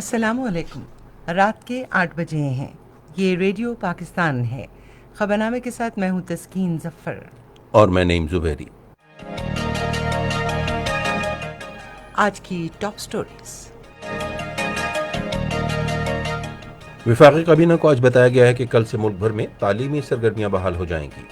السلام علیکم۔ رات کے 8 بجے ہیں۔ یہ ریڈیو پاکستان ہے۔ خبرنامے کے ساتھ میں ہوں تسکین ظفر اور میں نعیم زبیری۔ آج کی ٹاپ سٹوریز۔ وفاقی کابینہ کو آج بتایا گیا ہے کہ کل سے ملک بھر میں تعلیمی سرگرمیاں بحال ہو جائیں گی۔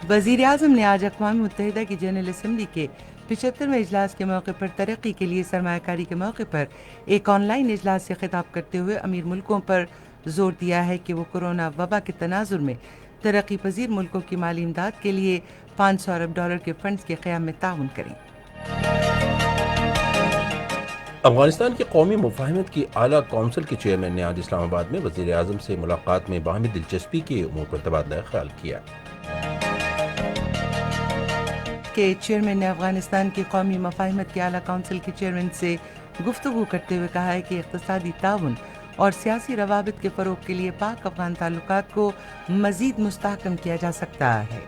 وزیر اعظم نے آج اقوام متحدہ کی جنرل اسمبلی کے 75ویں اجلاس کے موقع پر ترقی کے لیے سرمایہ کاری کے موقع پر ایک آن لائن اجلاس سے خطاب کرتے ہوئے امیر ملکوں پر زور دیا ہے کہ وہ کورونا وبا کے تناظر میں ترقی پذیر ملکوں کی مالی امداد کے لیے $500 ارب کے فنڈز کے قیام میں تعاون کریں۔ افغانستان کی قومی مفاہمت کی اعلیٰ کونسل کے چیئرمین نے آج اسلام آباد میں وزیر اعظم سے ملاقات میں باہمی دلچسپی کے امور پر تبادلہ خیال کیا۔ کے چیئرمین نے افغانستان کی قومی مفاہمت کی اعلیٰ کونسل کے چیئرمین سے گفتگو کرتے ہوئے کہا ہے کہ اقتصادی تعاون اور سیاسی روابط کے فروغ کے لیے پاک افغان تعلقات کو مزید مستحکم کیا جا سکتا ہے۔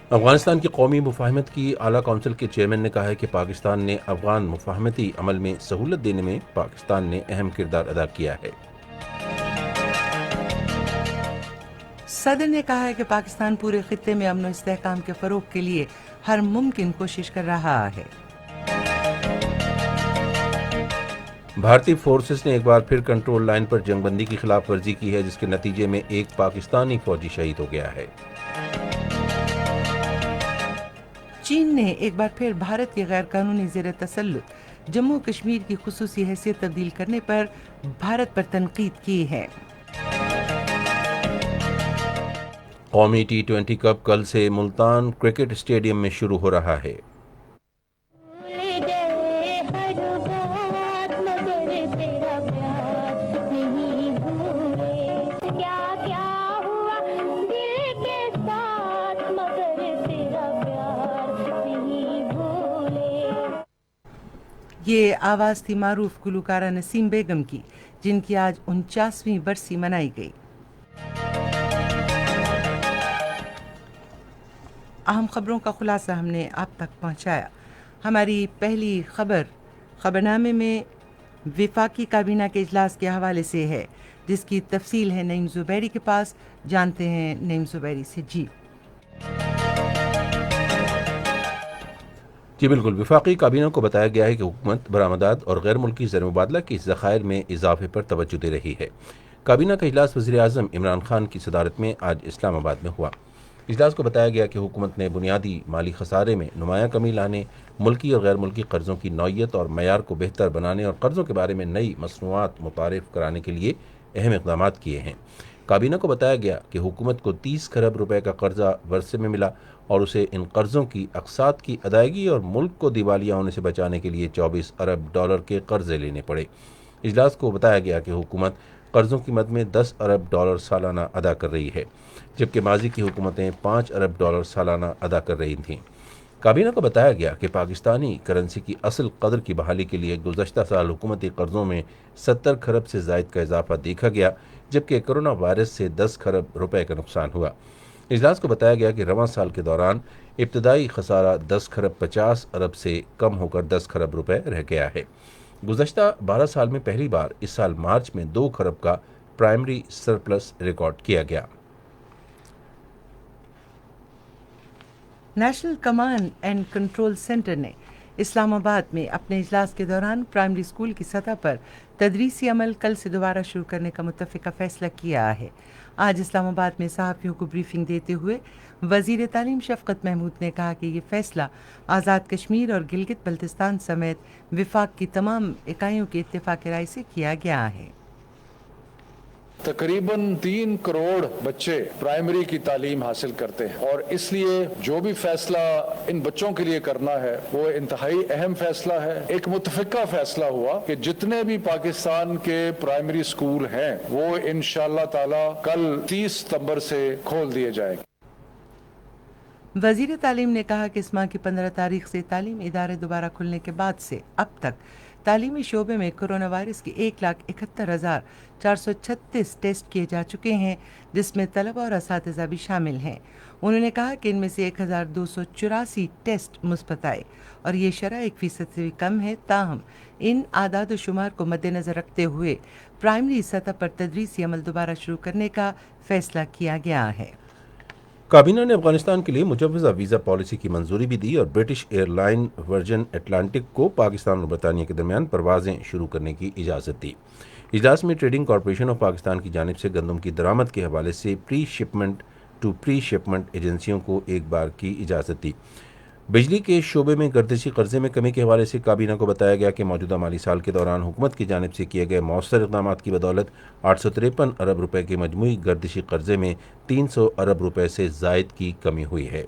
افغانستان کی قومی مفاہمت کی اعلیٰ کونسل کے چیئرمین نے کہا ہے کہ پاکستان نے افغان مفاہمتی عمل میں سہولت دینے میں پاکستان نے اہم کردار ادا کیا ہے۔ صدر نے کہا ہے کہ پاکستان پورے خطے میں امن و استحکام کے فروغ کے لیے ہر ممکن کوشش کر رہا ہے۔ بھارتی فورسز نے ایک بار پھر کنٹرول لائن پر جنگ بندی کی خلاف ورزی کی ہے، جس کے نتیجے میں ایک پاکستانی فوجی شہید ہو گیا ہے۔ چین نے ایک بار پھر بھارت کی غیر قانونی زیر تسلط جموں کشمیر کی خصوصی حیثیت تبدیل کرنے پر بھارت پر تنقید کی ہے۔ قومی T20 کپ کل سے ملتان کرکٹ اسٹیڈیم میں شروع ہو رہا ہے۔ یہ آواز تھی معروف گلوکارہ نسیم بیگم کی، جن کی آج 49ویں برسی منائی گئی۔ اہم خبروں کا خلاصہ ہم نے آپ تک پہنچایا۔ ہماری پہلی خبرنامے میں وفاقی کابینہ کے اجلاس کے حوالے سے ہے، جس کی تفصیل ہے نعیم زبیری کے پاس۔ جانتے ہیں نعیم زبیری سے۔ جی بالکل، وفاقی کابینہ کو بتایا گیا ہے کہ حکومت برآمدات اور غیر ملکی زر مبادلہ کے ذخائر میں اضافے پر توجہ دے رہی ہے۔ کابینہ کا اجلاس وزیر اعظم عمران خان کی صدارت میں آج اسلام آباد میں ہوا۔ اجلاس کو بتایا گیا کہ حکومت نے بنیادی مالی خسارے میں نمایاں کمی لانے، ملکی اور غیر ملکی قرضوں کی نوعیت اور معیار کو بہتر بنانے اور قرضوں کے بارے میں نئی مصنوعات متعارف کرانے کے لیے اہم اقدامات کیے ہیں۔ کابینہ کو بتایا گیا کہ حکومت کو 30 کروڑ روپے کا قرضہ ورثے میں ملا اور اسے ان قرضوں کی اقساط کی ادائیگی اور ملک کو دیوالیہ ہونے سے بچانے کے لیے $24 ارب کے قرضے لینے پڑے۔ اجلاس کو بتایا گیا کہ حکومت قرضوں کی مد میں $10 ارب سالانہ ادا کر رہی ہے، جبکہ ماضی کی حکومتیں $5 ارب سالانہ ادا کر رہی تھیں۔ کابینہ کو بتایا گیا کہ پاکستانی کرنسی کی اصل قدر کی بحالی کے لیے گزشتہ سال حکومتی قرضوں میں 70 کھرب سے زائد کا اضافہ دیکھا گیا، جبکہ کرونا وائرس سے 10 کھرب روپے کا نقصان ہوا۔ اجلاس کو بتایا گیا کہ رواں سال کے دوران ابتدائی خسارہ 10 کھرب 50 ارب سے کم ہو کر 10 کھرب روپے رہ گیا ہے۔ گزشتہ 12 سال میں پہلی بار اس سال مارچ میں 2 کھرب کا پرائمری سرپلس ریکارڈ کیا گیا۔ National command and control centre نے اسلام آباد میں اپنے اجلاس کے دوران پرائمری اسکول کی سطح پر تدریسی عمل کل سے دوبارہ شروع کرنے کا متفقہ فیصلہ کیا ہے۔ آج اسلام آباد میں صحافیوں کو بریفنگ دیتے ہوئے وزیر تعلیم شفقت محمود نے کہا کہ یہ فیصلہ آزاد کشمیر اور گلگت بلتستان سمیت وفاق کی تمام اکائیوں کے اتفاق رائے سے کیا گیا ہے۔ تقریباً 3 کروڑ بچے پرائمری کی تعلیم حاصل کرتے ہیں، اور اس لیے جو بھی فیصلہ ان بچوں کے لیے کرنا ہے وہ انتہائی اہم فیصلہ ہے۔ ایک متفقہ فیصلہ ہوا کہ جتنے بھی پاکستان کے پرائمری اسکول ہیں وہ انشاءاللہ تعالی کل 30 ستمبر سے کھول دیے جائیں گے۔ وزیر تعلیم نے کہا کہ اس ماہ کی 15 تاریخ سے تعلیم ادارے دوبارہ کھلنے کے بعد سے اب تک تعلیمی شعبے میں کورونا وائرس کے 1,71,436 ٹیسٹ کیے جا چکے ہیں، جس میں طلبہ اور اساتذہ بھی شامل ہیں۔ انہوں نے کہا کہ ان میں سے 1,284 ٹیسٹ مثبت آئے اور یہ شرح 1% سے بھی کم ہے، تاہم ان اعداد و شمار کو مد نظر رکھتے ہوئے پرائمری سطح پر تدریسی عمل دوبارہ شروع کرنے کا فیصلہ کیا گیا ہے۔ کابینہ نے افغانستان کے لیے مجوزہ ویزا پالیسی کی منظوری بھی دی اور British airline Virgin Atlantic کو پاکستان اور برطانیہ کے درمیان پروازیں شروع کرنے کی اجازت دی۔ اجلاس میں ٹریڈنگ کارپوریشن آف پاکستان کی جانب سے گندم کی درآمد کے حوالے سے پری شپمنٹ ایجنسیوں کو ایک بار کی اجازت دی۔ بجلی کے شعبے میں گردشی قرضے میں کمی کے حوالے سے کابینہ کو بتایا گیا کہ موجودہ مالی سال کے دوران حکومت کی جانب سے کیے گئے مؤثر اقدامات کی بدولت 853 ارب روپے کے مجموعی گردشی قرضے میں 300 ارب روپے سے زائد کی کمی ہوئی ہے۔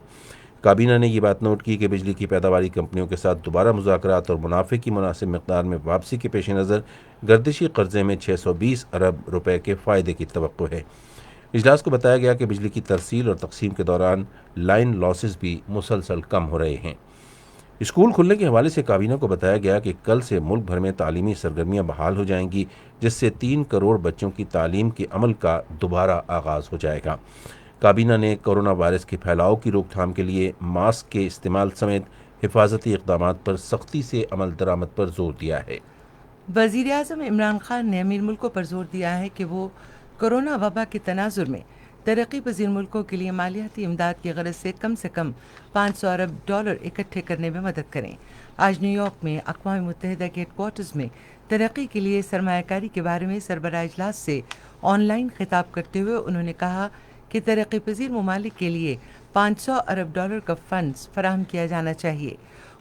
کابینہ نے یہ بات نوٹ کی کہ بجلی کی پیداواری کمپنیوں کے ساتھ دوبارہ مذاکرات اور منافع کی مناسب مقدار میں واپسی کے پیش نظر گردشی قرضے میں 620 ارب روپے کے فائدے کی توقع ہے۔ اجلاس کو بتایا گیا کہ بجلی کی ترسیل اور تقسیم کے دوران لائن لاسز بھی مسلسل کم ہو رہے ہیں۔ اسکول کھلنے کے حوالے سے کابینہ کو بتایا گیا کہ کل سے ملک بھر میں تعلیمی سرگرمیاں بحال ہو جائیں گی، جس سے 3 کروڑ بچوں کی تعلیم کے عمل کا دوبارہ آغاز ہو جائے گا۔ کابینہ نے کورونا وائرس کے پھیلاؤ کی روک تھام کے لیے ماسک کے استعمال سمیت حفاظتی اقدامات پر سختی سے عمل درآمد پر زور دیا ہے۔ وزیر اعظم عمران خان نے امیر ملکوں پر زور دیا ہے کہ وہ کورونا وبا کے تناظر میں ترقی پذیر ملکوں کے لیے مالیاتی امداد کی غرض سے کم 500 ارب ڈالر اکٹھے کرنے میں مدد کریں۔ آج نیو یارک میں اقوام متحدہ کے ہیڈ کوارٹرز میں ترقی کے لیے سرمایہ کاری کے بارے میں سربراہ اجلاس سے آن لائن خطاب کرتے ہوئے انہوں نے کہا کہ ترقی پذیر ممالک کے لیے 500 ارب ڈالر کا فنڈز فراہم کیا جانا چاہیے۔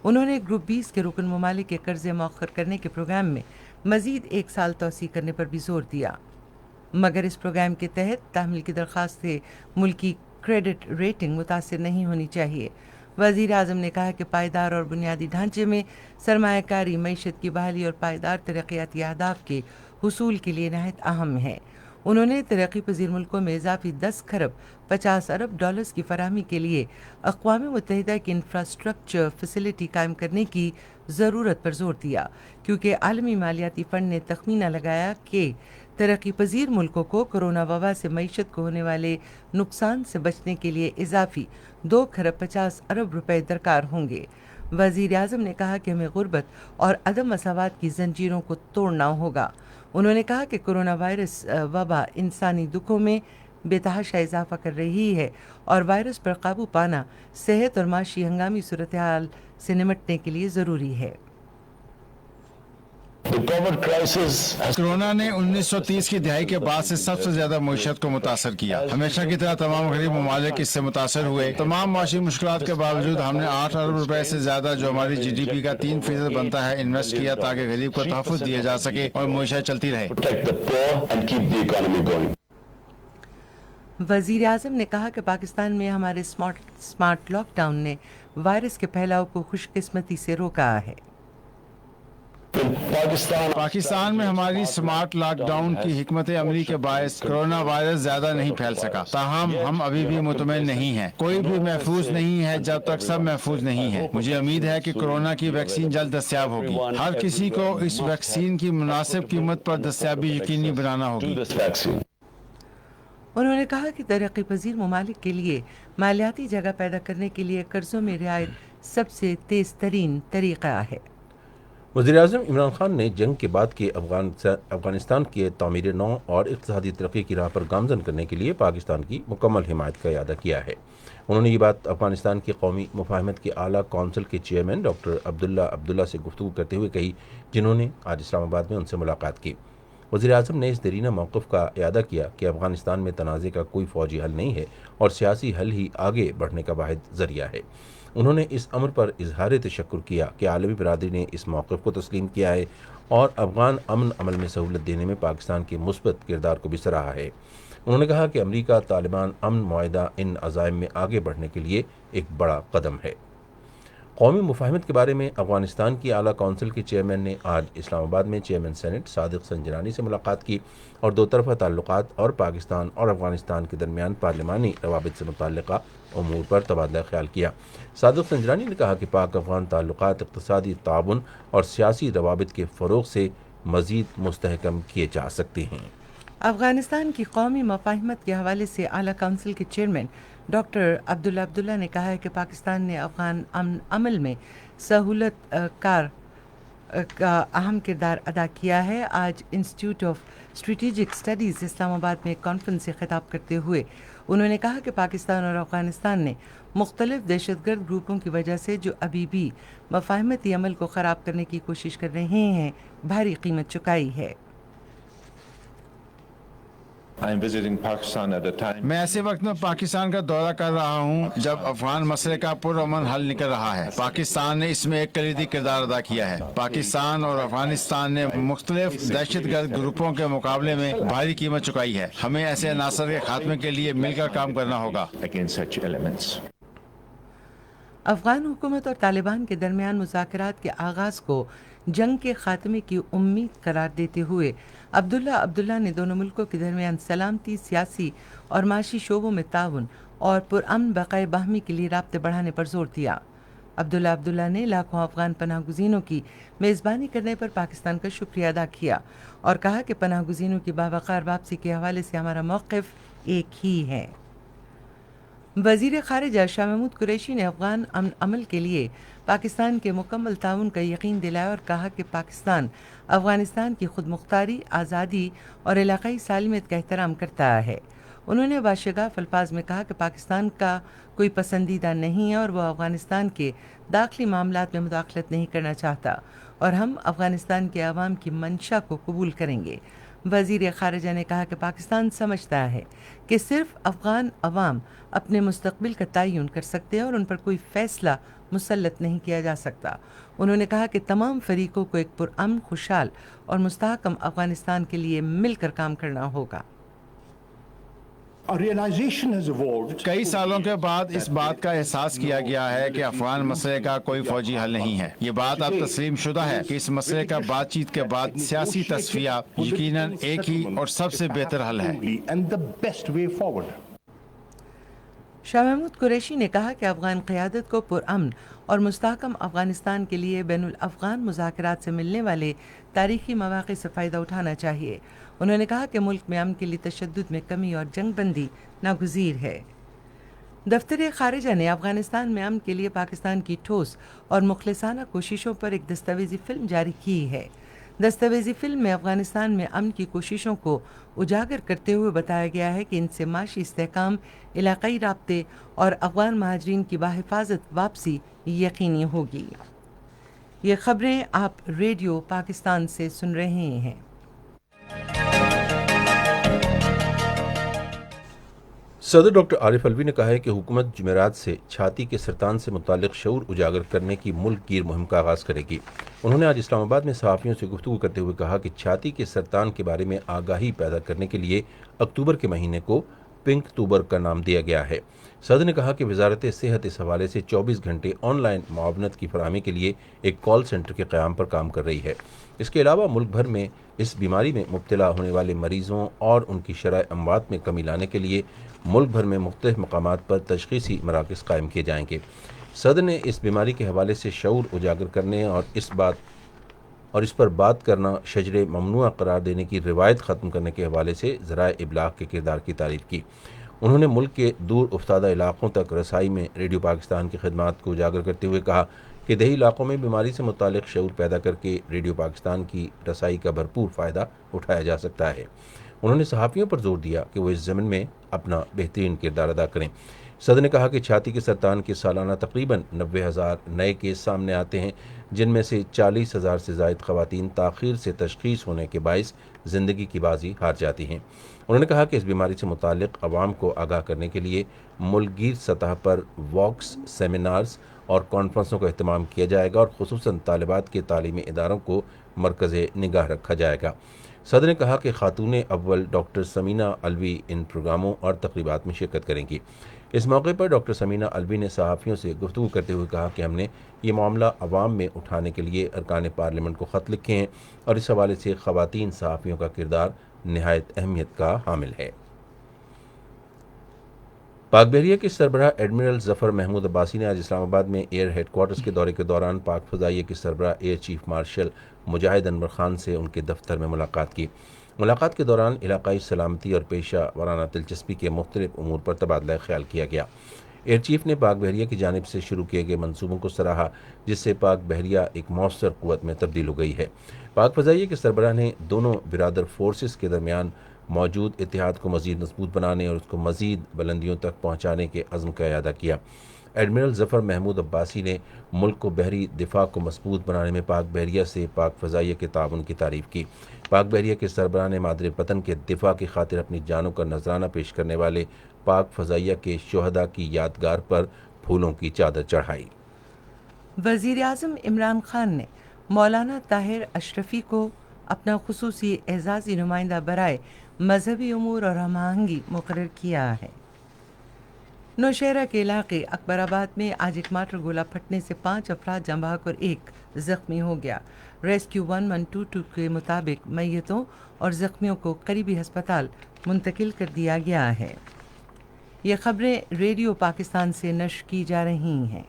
انہوں نے گروپ 20 کے رکن ممالک کے قرضے مؤخر کرنے کے پروگرام میں مزید 1 سال توسیع کرنے پر بھی زور دیا، مگر اس پروگرام کے تحت تحمیل کی درخواست سے ملکی کریڈٹ ریٹنگ متاثر نہیں ہونی چاہیے۔ وزیر اعظم نے کہا کہ پائیدار اور بنیادی ڈھانچے میں سرمایہ کاری معیشت کی بحالی اور پائیدار ترقیاتی اہداف کے حصول کے لیے نہایت اہم ہے۔ انہوں نے ترقی پذیر ملکوں میں اضافی 10 خرب 50 ارب ڈالرز کی فراہمی کے لیے اقوام متحدہ کی انفراسٹرکچر فیسلٹی قائم کرنے کی ضرورت پر زور دیا، کیونکہ عالمی مالیاتی فنڈ نے تخمینہ لگایا کہ ترقی پذیر ملکوں کو کورونا وبا سے معیشت کو ہونے والے نقصان سے بچنے کے لیے اضافی 2 خرب 50 ارب روپے درکار ہوں گے۔ وزیر اعظم نے کہا کہ ہمیں غربت اور عدم مساوات کی زنجیروں کو توڑنا ہوگا۔ انہوں نے کہا کہ کورونا وائرس وبا انسانی دکھوں میں بے تحاشا اضافہ کر رہی ہے اور وائرس پر قابو پانا صحت اور معاشی ہنگامی صورتحال سے نمٹنے کے لیے ضروری ہے۔ کورونا نے 1930 کی دہائی کے بعد سے سب سے زیادہ معیشت کو متاثر کیا۔ ہمیشہ کی طرح تمام غریب ممالک اس سے متاثر ہوئے۔ تمام معاشی مشکلات کے باوجود ہم نے 8 ارب روپے سے زیادہ، جو ہماری جی ڈی پی کا 3% بنتا ہے، انویسٹ کیا تاکہ غریب کو تحفظ دیا جا سکے اور معیشت چلتی رہے۔ وزیر اعظم نے کہا کہ پاکستان میں ہمارے سمارٹ لاک ڈاؤن نے وائرس کے پھیلاؤ کو خوش قسمتی سے روکا ہے۔ پاکستان میں ہماری سمارٹ لاک ڈاؤن کی حکمت عملی کے باعث کورونا وائرس زیادہ نہیں پھیل سکا، تاہم ہم ابھی بھی مطمئن نہیں ہیں۔ کوئی بھی محفوظ نہیں ہے جب تک سب محفوظ نہیں ہے۔ مجھے امید ہے کہ کورونا کی ویکسین جلد دستیاب ہوگی۔ ہر کسی کو اس ویکسین کی مناسب قیمت پر دستیابی یقینی بنانا ہوگی۔ انہوں نے کہا کہ ترقی پذیر ممالک کے لیے مالیاتی جگہ پیدا کرنے کے لیے قرضوں میں رعایت سب سے تیز ترین طریقہ ہے۔ وزیر اعظم عمران خان نے جنگ کے بعد کے افغانستان کی تعمیر نو اور اقتصادی ترقی کی راہ پر گامزن کرنے کے لیے پاکستان کی مکمل حمایت کا اعادہ کیا ہے۔ انہوں نے یہ بات افغانستان کی قومی مفاہمت کے اعلیٰ کونسل کے چیئرمین ڈاکٹر عبداللہ سے گفتگو کرتے ہوئے کہی، جنہوں نے آج اسلام آباد میں ان سے ملاقات کی۔ وزیر اعظم نے اس دیرینہ موقف کا اعادہ کیا کہ افغانستان میں تنازع کا کوئی فوجی حل نہیں ہے اور سیاسی حل ہی آگے بڑھنے کا واحد ذریعہ ہے۔ انہوں نے اس امر پر اظہار تشکر کیا کہ عالمی برادری نے اس موقف کو تسلیم کیا ہے اور افغان امن عمل میں سہولت دینے میں پاکستان کے مثبت کردار کو بھی سراہا ہے۔ انہوں نے کہا کہ امریکہ طالبان امن معاہدہ ان عزائم میں آگے بڑھنے کے لیے ایک بڑا قدم ہے۔ قومی مفاہمت کے بارے میں افغانستان کی اعلیٰ کونسل کے چیئرمین نے آج اسلام آباد میں چیئرمین سینٹ صادق سنجرانی سے ملاقات کی اور دو طرفہ تعلقات اور پاکستان اور افغانستان کے درمیان پارلیمانی روابط سے متعلقہ امور پر تبادلہ خیال کیا۔ صادق سنجرانی نے کہا کہ پاک افغان تعلقات اقتصادی تعاون اور سیاسی روابط کے فروغ سے مزید مستحکم کیے جا سکتے ہیں۔ افغانستان کی قومی مفاہمت کے حوالے سے اعلیٰ کونسل کے چیئرمین ڈاکٹر عبداللہ نے کہا ہے کہ پاکستان نے افغان امن عمل میں سہولت کار کا اہم کردار ادا کیا ہے۔ آج انسٹیٹیوٹ آف اسٹریٹجک اسٹڈیز اسلام آباد میں ایک کانفرنس سے خطاب کرتے ہوئے انہوں نے کہا کہ پاکستان اور افغانستان نے مختلف دہشت گرد گروپوں کی وجہ سے جو ابھی بھی مفاہمتی عمل کو خراب کرنے کی کوشش کر رہے ہیں بھاری قیمت چکائی ہے۔ میں ایسے وقت میں پاکستان کا دورہ کر رہا ہوں جب افغان مسئلے کا پرامن حل نکل رہا ہے۔ پاکستان نے اس میں ایک کلیدی کردار ادا کیا ہے۔ پاکستان اور افغانستان نے مختلف دہشت گرد گروپوں کے مقابلے میں بھاری قیمت چکائی ہے۔ ہمیں ایسے عناصر کے خاتمے کے لیے مل کر کام کرنا ہوگا۔ افغان حکومت اور طالبان کے درمیان مذاکرات کے آغاز کو جنگ کے خاتمے کی امید قرار دیتے ہوئے عبداللہ نے دونوں ملکوں کے درمیان سلامتی، سیاسی اور معاشی شعبوں میں تعاون اور پرامن بقائے باہمی کے لیے رابطے بڑھانے پر زور دیا۔ عبداللہ نے لاکھوں افغان پناہ گزینوں کی میزبانی کرنے پر پاکستان کا شکریہ ادا کیا اور کہا کہ پناہ گزینوں کی باوقار واپسی کے حوالے سے ہمارا موقف ایک ہی ہے۔ وزیر خارجہ شاہ محمود قریشی نے افغان امن عمل کے لیے پاکستان کے مکمل تعاون کا یقین دلایا اور کہا کہ پاکستان افغانستان کی خود مختاری، آزادی اور علاقائی سالمیت کا احترام کرتا ہے۔ انہوں نے باشگاف الفاظ میں کہا کہ پاکستان کا کوئی پسندیدہ نہیں ہے اور وہ افغانستان کے داخلی معاملات میں مداخلت نہیں کرنا چاہتا اور ہم افغانستان کے عوام کی منشا کو قبول کریں گے۔ وزیر خارجہ نے کہا کہ پاکستان سمجھتا ہے کہ صرف افغان عوام اپنے مستقبل کا تعین کر سکتے ہیں اور ان پر کوئی فیصلہ مسلط نہیں کیا جا سکتا۔ انہوں نے کہا کہ تمام فریقوں کو ایک پرامن، خوشحال اور مستحکم افغانستان کے لیے مل کر کام کرنا ہوگا۔ کئی سالوں کے بعد اس بات کا احساس کیا گیا ہے کہ افغان مسئلے کا کوئی فوجی حل نہیں ہے۔ یہ بات اب تسلیم شدہ ہے کہ اس مسئلے کا بات چیت کے بعد سیاسی تصفیہ یقیناً ایک ہی اور سب سے بہتر حل ہے۔ شاہ محمود قریشی نے کہا کہ افغان قیادت کو پرامن اور مستحکم افغانستان کے لیے بین الافغان مذاکرات سے ملنے والے تاریخی مواقع سے فائدہ اٹھانا چاہیے۔ انہوں نے کہا کہ ملک میں امن کے لیے تشدد میں کمی اور جنگ بندی ناگزیر ہے۔ دفتر خارجہ نے افغانستان میں امن کے لیے پاکستان کی ٹھوس اور مخلصانہ کوششوں پر ایک دستاویزی فلم جاری کی ہے۔ دستاویزی فلم میں افغانستان میں امن کی کوششوں کو اجاگر کرتے ہوئے بتایا گیا ہے کہ ان سے معاشی استحکام، علاقائی رابطے اور افغان مہاجرین کی بحفاظت واپسی یقینی ہوگی۔ یہ خبریں آپ ریڈیو پاکستان سے سن رہے ہیں۔ صدر ڈاکٹر عارف الوی نے کہا ہے کہ حکومت جمعرات سے چھاتی کے سرطان سے متعلق شعور اجاگر کرنے کی ملک گیر مہم کا آغاز کرے گی۔ انہوں نے آج اسلام آباد میں صحافیوں سے گفتگو کرتے ہوئے کہا کہ چھاتی کے سرطان کے بارے میں آگاہی پیدا کرنے کے لیے اکتوبر کے مہینے کو پنک اکتوبر کا نام دیا گیا ہے۔ صدر نے کہا کہ وزارت صحت اس حوالے سے 24 گھنٹے آن لائن معاونت کی فراہمی کے لیے ایک کال سینٹر کے قیام پر کام کر رہی ہے۔ اس کے علاوہ ملک بھر میں اس بیماری میں مبتلا ہونے والے مریضوں اور ان کی شرح اموات میں کمی لانے کے لیے ملک بھر میں مختلف مقامات پر تشخیصی مراکز قائم کیے جائیں گے۔ صدر نے اس بیماری کے حوالے سے شعور اجاگر کرنے اور اس پر بات کرنا شجر ممنوع قرار دینے کی روایت ختم کرنے کے حوالے سے ذرائع ابلاغ کے کردار کی تعریف کی۔ انہوں نے ملک کے دور افتادہ علاقوں تک رسائی میں ریڈیو پاکستان کی خدمات کو اجاگر کرتے ہوئے کہا کہ دیہی علاقوں میں بیماری سے متعلق شعور پیدا کر کے ریڈیو پاکستان کی رسائی کا بھرپور فائدہ اٹھایا جا سکتا ہے۔ انہوں نے صحافیوں پر زور دیا کہ وہ اس ضمن میں اپنا بہترین کردار ادا کریں۔ صدر نے کہا کہ چھاتی کے سرطان کے سالانہ تقریباً 90,000 نئے کیس سامنے آتے ہیں، جن میں سے 40,000 سے زائد خواتین تاخیر سے تشخیص ہونے کے باعث زندگی کی بازی ہار جاتی ہیں۔ انہوں نے کہا کہ اس بیماری سے متعلق عوام کو آگاہ کرنے کے لیے ملک گیر سطح پر واکس، سیمینارز اور کانفرنسوں کا اہتمام کیا جائے گا اور خصوصاً طالبات کے تعلیمی اداروں کو مرکز نگاہ رکھا جائے گا۔ صدر نے کہا کہ خاتون اول ڈاکٹر سمینہ الوی ان پروگراموں اور تقریبات میں شرکت کریں گی۔ اس موقع پر ڈاکٹر سمینہ الوی نے صحافیوں سے گفتگو کرتے ہوئے کہا کہ ہم نے یہ معاملہ عوام میں اٹھانے کے لیے ارکان پارلیمنٹ کو خط لکھے ہیں اور اس حوالے سے خواتین صحافیوں کا کردار نہایت اہمیت کا حامل ہے۔ پاک بحریہ کے سربراہ ایڈمرل ظفر محمود عباسی نے آج اسلام آباد میں ایئر ہیڈ کوارٹرز کے دورے کے دوران پاک فضائیہ کے سربراہ ایئر چیف مارشل مجاہد انور خان سے ان کے دفتر میں ملاقات کی۔ ملاقات کے دوران علاقائی سلامتی اور پیشہ ورانہ دلچسپی کے مختلف امور پر تبادلہ خیال کیا گیا۔ ایئر چیف نے پاک بحریہ کی جانب سے شروع کیے گئے منصوبوں کو سراہا، جس سے پاک بحریہ ایک مؤثر قوت میں تبدیل ہو گئی ہے۔ پاک فضائیہ کے سربراہ نے دونوں برادر فورسز کے درمیان موجود اتحاد کو مزید مضبوط بنانے اور اس کو مزید بلندیوں تک پہنچانے کے عزم کا اعادہ کیا۔ ایڈمرل ظفر محمود عباسی نے ملک کو بحری دفاع کو مضبوط بنانے میں پاک بحریہ سے پاک فضائیہ کے تعاون کی تعریف کی۔ پاک بحریہ کے سربراہ نے مادر وطن کے دفاع کی خاطر اپنی جانوں کا نذرانہ پیش کرنے والے پاک فضائیہ کے شہداء کی یادگار پر پھولوں کی چادر چڑھائی۔ وزیر اعظم عمران خان نے مولانا طاہر اشرفی کو اپنا خصوصی اعزازی نمائندہ برائے مذہبی امور اور ہم آہنگی مقرر کیا ہے۔ نوشہرہ کے علاقے اکبر آباد میں آج ایک مارٹر گولہ پھٹنے سے 5 افراد جاں بحق اور 1 زخمی ہو گیا۔ ریسکیو 1122 کے مطابق میتوں اور زخمیوں کو قریبی ہسپتال منتقل کر دیا گیا ہے۔ یہ خبریں ریڈیو پاکستان سے نشر کی جا رہی ہیں۔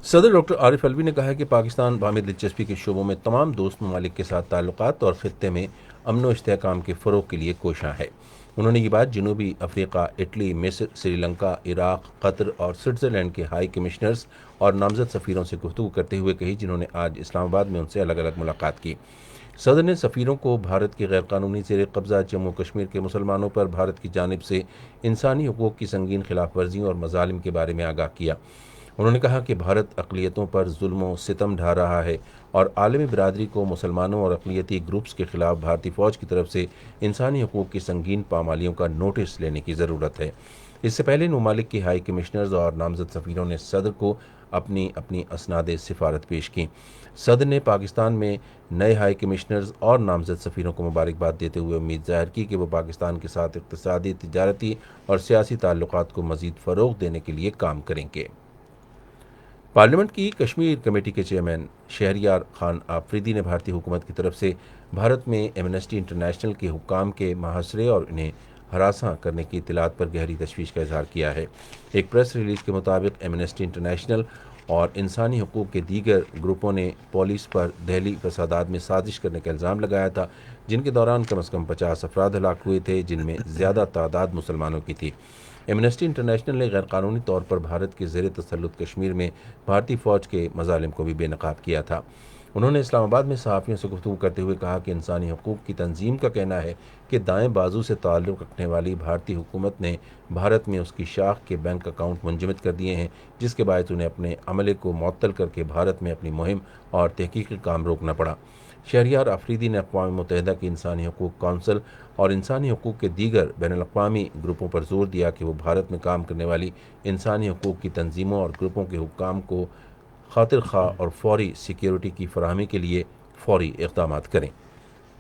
صدر ڈاکٹر عارف الوی نے کہا ہے کہ پاکستان باہمی دلچسپی کے شعبوں میں تمام دوست ممالک کے ساتھ تعلقات اور خطے میں امن و استحکام کے فروغ کے لیے کوشاں ہے۔ انہوں نے یہ بات جنوبی افریقہ، اٹلی، مصر، سری لنکا، عراق، قطر اور سوئٹزرلینڈ کے ہائی کمشنرز اور نامزد سفیروں سے گفتگو کرتے ہوئے کہی، جنہوں نے آج اسلام آباد میں ان سے الگ الگ ملاقات کی۔ صدر نے سفیروں کو بھارت کے غیر قانونی زیر قبضہ جموں کشمیر کے مسلمانوں پر بھارت کی جانب سے انسانی حقوق کی سنگین خلاف ورزیوں اور مظالم کے بارے میں آگاہ کیا۔ انہوں نے کہا کہ بھارت اقلیتوں پر ظلم و ستم ڈھا رہا ہے اور عالمی برادری کو مسلمانوں اور اقلیتی گروپس کے خلاف بھارتی فوج کی طرف سے انسانی حقوق کی سنگین پامالیوں کا نوٹس لینے کی ضرورت ہے۔ اس سے پہلے ان ممالک کے ہائی کمشنرز اور نامزد سفیروں نے صدر کو اپنی اسناد سفارت پیش کی۔ صدر نے پاکستان میں نئے ہائی کمشنرز اور نامزد سفیروں کو مبارکباد دیتے ہوئے امید ظاہر کی کہ وہ پاکستان کے ساتھ اقتصادی، تجارتی اور سیاسی تعلقات کو مزید فروغ دینے کے لیے کام کریں گے۔ پارلیمنٹ کی کشمیر کمیٹی کے چیئرمین شہریار خان آفریدی نے بھارتی حکومت کی طرف سے بھارت میں ایمنسٹی انٹرنیشنل کے حکام کے محاصرے اور انہیں ہراساں کرنے کی اطلاعات پر گہری تشویش کا اظہار کیا ہے۔ ایک پریس ریلیز کے مطابق ایمنسٹی انٹرنیشنل اور انسانی حقوق کے دیگر گروپوں نے پولیس پر دہلی فسادات میں سازش کرنے کا الزام لگایا تھا، جن کے دوران کم از کم 50 افراد ہلاک ہوئے تھے، جن میں زیادہ تعداد مسلمانوں کی تھی۔ ایمنسٹی انٹرنیشنل نے غیر قانونی طور پر بھارت کے زیر تسلط کشمیر میں بھارتی فوج کے مظالم کو بھی بے نقاب کیا تھا۔ انہوں نے اسلام آباد میں صحافیوں سے گفتگو کرتے ہوئے کہا کہ انسانی حقوق کی تنظیم کا کہنا ہے کہ دائیں بازو سے تعلق رکھنے والی بھارتی حکومت نے بھارت میں اس کی شاخ کے بینک اکاؤنٹ منجمد کر دیے ہیں، جس کے باعث انہیں اپنے عملے کو معطل کر کے بھارت میں اپنی مہم اور تحقیقی کام روکنا پڑا۔ شہریار آفریدی نے اقوام متحدہ کی انسانی حقوق کونسل اور انسانی حقوق کے دیگر بین الاقوامی گروپوں پر زور دیا کہ وہ بھارت میں کام کرنے والی انسانی حقوق کی تنظیموں اور گروپوں کے حکام کو خاطر خواہ اور فوری سیکیورٹی کی فراہمی کے لیے فوری اقدامات کریں۔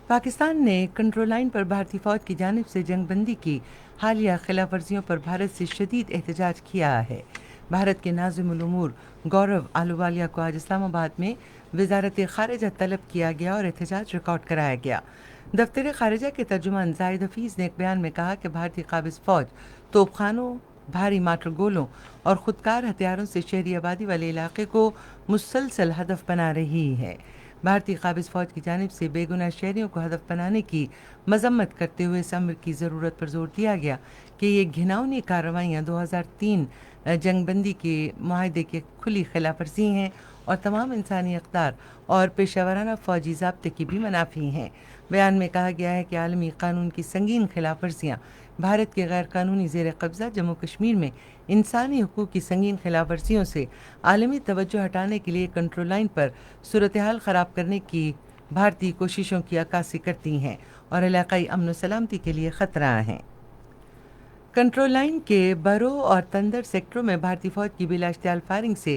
پاکستان نے کنٹرول لائن پر بھارتی فوج کی جانب سے جنگ بندی کی حالیہ خلاف ورزیوں پر بھارت سے شدید احتجاج کیا ہے۔ بھارت کے ناظم الامور گورو آلووالیہ کو آج اسلام آباد میں وزارت خارجہ طلب کیا گیا اور احتجاج ریکارڈ کرایا گیا۔ دفتر خارجہ کے ترجمان زاہد حفیظ نے ایک بیان میں کہا کہ بھارتی قابض فوج توپ خانوں، بھاری مارٹر گولوں اور خودکار ہتھیاروں سے شہری آبادی والے علاقے کو مسلسل ہدف بنا رہی ہے۔ بھارتی قابض فوج کی جانب سے بے گناہ شہریوں کو ہدف بنانے کی مذمت کرتے ہوئے اس امر کی ضرورت پر زور دیا گیا کہ یہ گھناؤنی کارروائیاں 2003 جنگ بندی کے معاہدے کی کھلی خلاف ورزی ہیں اور تمام انسانی اقدار اور پیشہ ورانہ فوجی ضابطے کی بھی منافی ہیں۔ بیان میں کہا گیا ہے کہ عالمی قانون کی سنگین خلاف ورزیاں بھارت کے غیر قانونی زیر قبضہ جموں کشمیر میں انسانی حقوق کی سنگین خلاف ورزیوں سے عالمی توجہ ہٹانے کے لیے کنٹرول لائن پر صورتحال خراب کرنے کی بھارتی کوششوں کی عکاسی کرتی ہیں اور علاقائی امن و سلامتی کے لیے خطرہ ہیں۔ کنٹرول لائن کے برو اور تندر سیکٹروں میں بھارتی فوج کی بلا اشتعال فائرنگ سے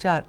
4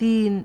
3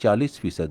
40%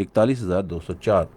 41,204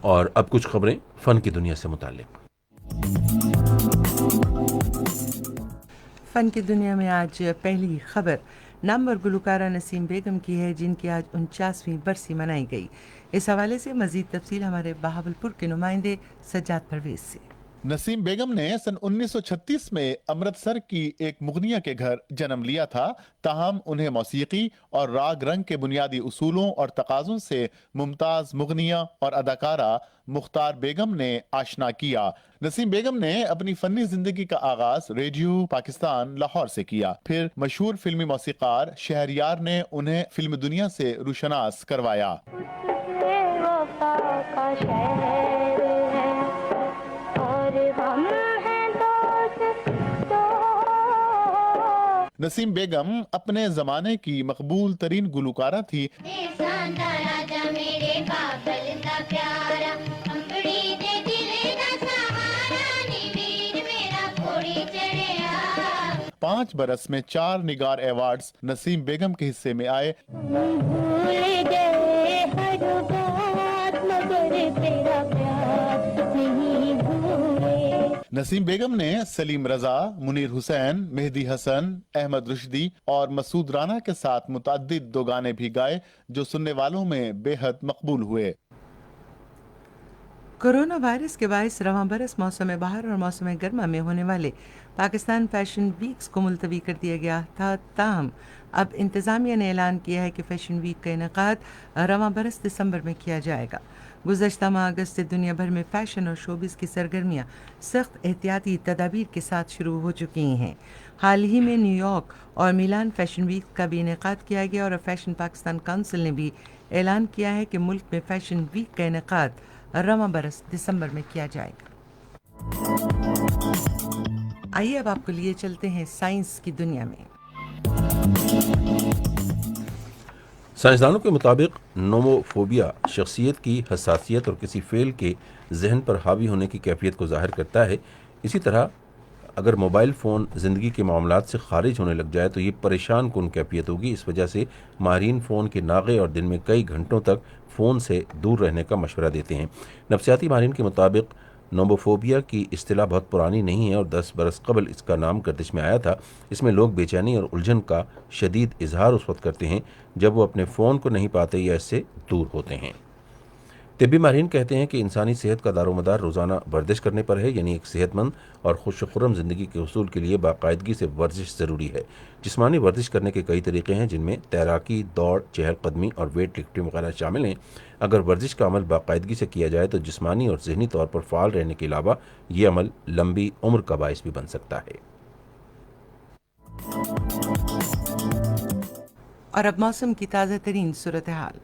اور اب کچھ خبریں فن کی دنیا سے متعلق۔ فن کی دنیا میں آج پہلی خبر نامور گلوکارہ نسیم بیگم کی ہے، جن کی آج 49ویں برسی منائی گئی۔ اس حوالے سے مزید تفصیل ہمارے بہاولپور کے نمائندے سجاد پرویز سے۔ نسیم بیگم نے سن 1936 میں امرتسر کی ایک مغنیہ کے گھر جنم لیا تھا، تاہم انہیں موسیقی اور راگ رنگ کے بنیادی اصولوں اور تقاضوں سے ممتاز مغنیہ اور اداکارہ مختار بیگم نے آشنا کیا۔ نسیم بیگم نے اپنی فنی زندگی کا آغاز ریڈیو پاکستان لاہور سے کیا، پھر مشہور فلمی موسیقار شہریار نے انہیں فلم دنیا سے روشناس کروایا۔ نسیم بیگم اپنے زمانے کی مقبول ترین گلوکارہ تھی۔ پانچ برس میں 4 نگار ایوارڈز نسیم بیگم کے حصے میں آئے۔ نسیم بیگم نے سلیم رضا، منیر حسین، مہدی حسن، احمد رشدی اور مسعود رانا کے ساتھ متعدد دو گانے بھی گائے جو سننے والوں میں بے حد مقبول ہوئے۔ کورونا وائرس کے باعث رواں برس موسم بہار اور موسم گرما میں ہونے والے پاکستان فیشن ویکس کو ملتوی کر دیا گیا تھا، تاہم اب انتظامیہ نے اعلان کیا ہے کہ فیشن ویک کا انعقاد رواں برس دسمبر میں کیا جائے گا۔ گزشتہ ماہ اگست سے دنیا بھر میں فیشن اور شوبز کی سرگرمیاں سخت احتیاطی تدابیر کے ساتھ شروع ہو چکی ہیں۔ حال ہی میں نیو یارک اور میلان فیشن ویک کا بھی انعقاد کیا گیا اور فیشن پاکستان کونسل نے بھی اعلان کیا ہے کہ ملک میں فیشن ویک کا انعقاد رواں برس دسمبر میں کیا جائے گا۔ آئیے اب آپ کو لیے چلتے ہیں سائنس کی دنیا میں۔ سائنسدانوں کے مطابق نوموفوبیا شخصیت کی حساسیت اور کسی فعل کے ذہن پر حاوی ہونے کی کیفیت کو ظاہر کرتا ہے۔ اسی طرح اگر موبائل فون زندگی کے معاملات سے خارج ہونے لگ جائے تو یہ پریشان کن کیفیت ہوگی۔ اس وجہ سے ماہرین فون کے ناغے اور دن میں کئی گھنٹوں تک فون سے دور رہنے کا مشورہ دیتے ہیں۔ نفسیاتی ماہرین کے مطابق نوموفوبیا کی اصطلاح بہت پرانی نہیں ہے اور 10 برس قبل اس کا نام گردش میں آیا تھا۔ اس میں لوگ بے چینی اور الجھن کا شدید اظہار اس وقت کرتے ہیں جب وہ اپنے فون کو نہیں پاتے یا اس سے دور ہوتے ہیں۔ طبی ماہرین کہتے ہیں کہ انسانی صحت کا دار و مدار روزانہ ورزش کرنے پر ہے، یعنی ایک صحت مند اور خوش و خرم زندگی کے حصول کے لیے باقاعدگی سے ورزش ضروری ہے۔ جسمانی ورزش کرنے کے کئی طریقے ہیں، جن میں تیراکی، دوڑ، چہل قدمی اور ویٹ لفٹنگ وغیرہ شامل ہیں۔ اگر ورزش کا عمل باقاعدگی سے کیا جائے تو جسمانی اور ذہنی طور پر فعال رہنے کے علاوہ یہ عمل لمبی عمر کا باعث بھی بن سکتا ہے۔ اور اب موسم کی تازہ ترین صورتحال۔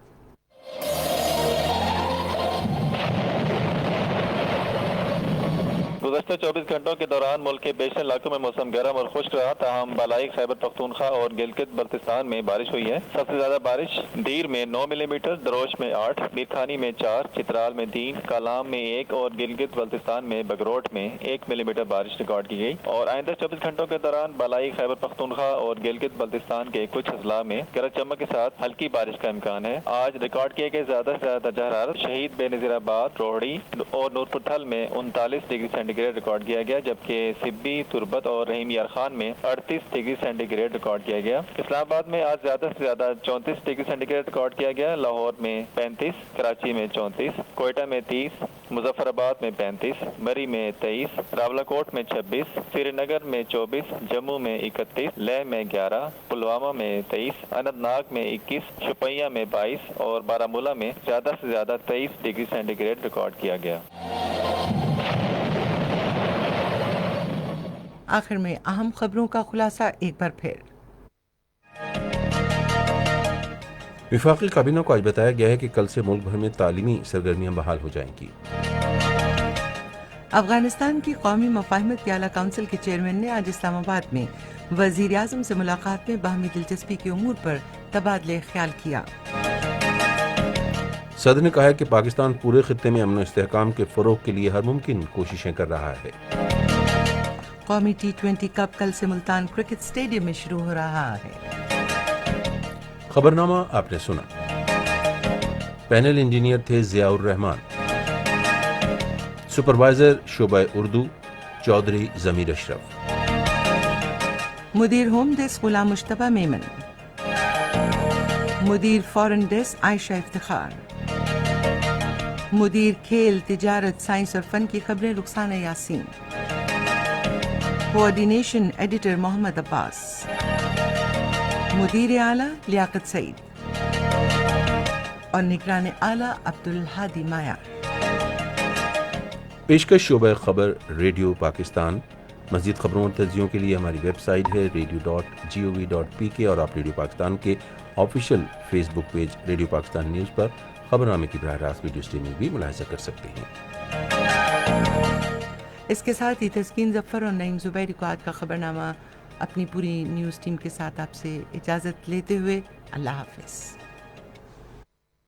گزشتہ 24 گھنٹوں کے دوران ملک کے بیشتر علاقوں میں موسم گرم اور خشک رہا، تاہم بالائی خیبر پختونخوا اور گلگت بلتستان میں بارش ہوئی ہے۔ سب سے زیادہ بارش دیر میں 9 ملی میٹر، دروش میں 8، میرخانی میں 4، چترال میں 3، کالام میں 1 اور گلگت بلتستان میں بگروٹ میں 1 ملی میٹر بارش ریکارڈ کی گئی۔ اور آئندہ 24 گھنٹوں کے دوران بالائی خیبر پختونخوا اور گلگت بلتستان کے کچھ اضلاع میں گرج چمک کے ساتھ ہلکی بارش کا امکان ہے۔ آج ریکارڈ کیے گئے زیادہ سے زیادہ درجہ حرارت شہید بے نظیر آباد، روہڑی اور نورپور تھل میں 39 ڈگری سینٹی گریڈ ریکارڈ کیا گیا، جبکہ سبی، تربت اور رحیم یار خان میں 38 ڈگری سینٹی گریڈ ریکارڈ کیا گیا۔ اسلام آباد میں آج زیادہ سے زیادہ 34 ڈگری سینٹی گریڈ ریکارڈ کیا گیا، لاہور میں 35، کراچی میں 34، کوئٹہ میں 30، مظفر آباد میں 35، مری میں 23، راولاکوٹ میں 26، سری نگر میں 24، جموں میں 31، لیہ میں 11، پلوامہ میں 23، اننت ناگ میں 21، شوپیاں میں 22 اور بارامولہ میں زیادہ سے زیادہ 23 ڈگری سینٹی گریڈ ریکارڈ کیا گیا۔ آخر میں اہم خبروں کا خلاصہ ایک بار پھر۔ وفاقی کابینہ کو آج بتایا گیا ہے کہ کل سے ملک بھر میں تعلیمی سرگرمیاں بحال ہو جائیں گی۔ افغانستان کی قومی مفاہمت کی اعلیٰ کونسل کے چیئرمین نے آج اسلام آباد میں وزیر اعظم سے ملاقات میں باہمی دلچسپی کے امور پر تبادلہ خیال کیا۔ صدر نے کہا ہے کہ پاکستان پورے خطے میں امن و استحکام کے فروغ کے لیے ہر ممکن کوششیں کر رہا ہے۔ قومی T20 کپ کل سے ملتان کرکٹ اسٹیڈیم میں شروع ہو رہا ہے۔ خبرنامہ آپ نے سنا۔ پینل انجینئر تھے ضیاء الرحمان، سپروائزر شعبہ اردو چودھری ضمیر اشرف، مدیر ہوم ڈیسک غلام مشتبہ میمن، مدیر فورن ڈیسک عائشہ افتخار، مدیر کھیل تجارت سائنس اور فن کی خبریں رخسانہ یاسین، کوآرڈینیشن ایڈیٹر محمد عباس، مدیر اعلیٰ لیاقت سعید اور نگران اعلیٰ عبدالہادی مایا۔ پیشکش شعبہ خبر ریڈیو پاکستان۔ مزید خبروں اور تجزیوں کے لیے ہماری ویب سائٹ ہے radio.gov.pk اور آپ ریڈیو پاکستان کے آفیشیل فیس بک پیج ریڈیو پاکستان نیوز پر خبرنامے کی براہ راست ویڈیو اسٹریمنگ بھی ملاحظہ کر سکتے ہیں۔ اس کے ساتھ ہی تسکین ظفر اور نعیم زبیری کو آج کا خبرنامہ اپنی پوری نیوز ٹیم کے ساتھ آپ سے اجازت لیتے ہوئے اللہ حافظ۔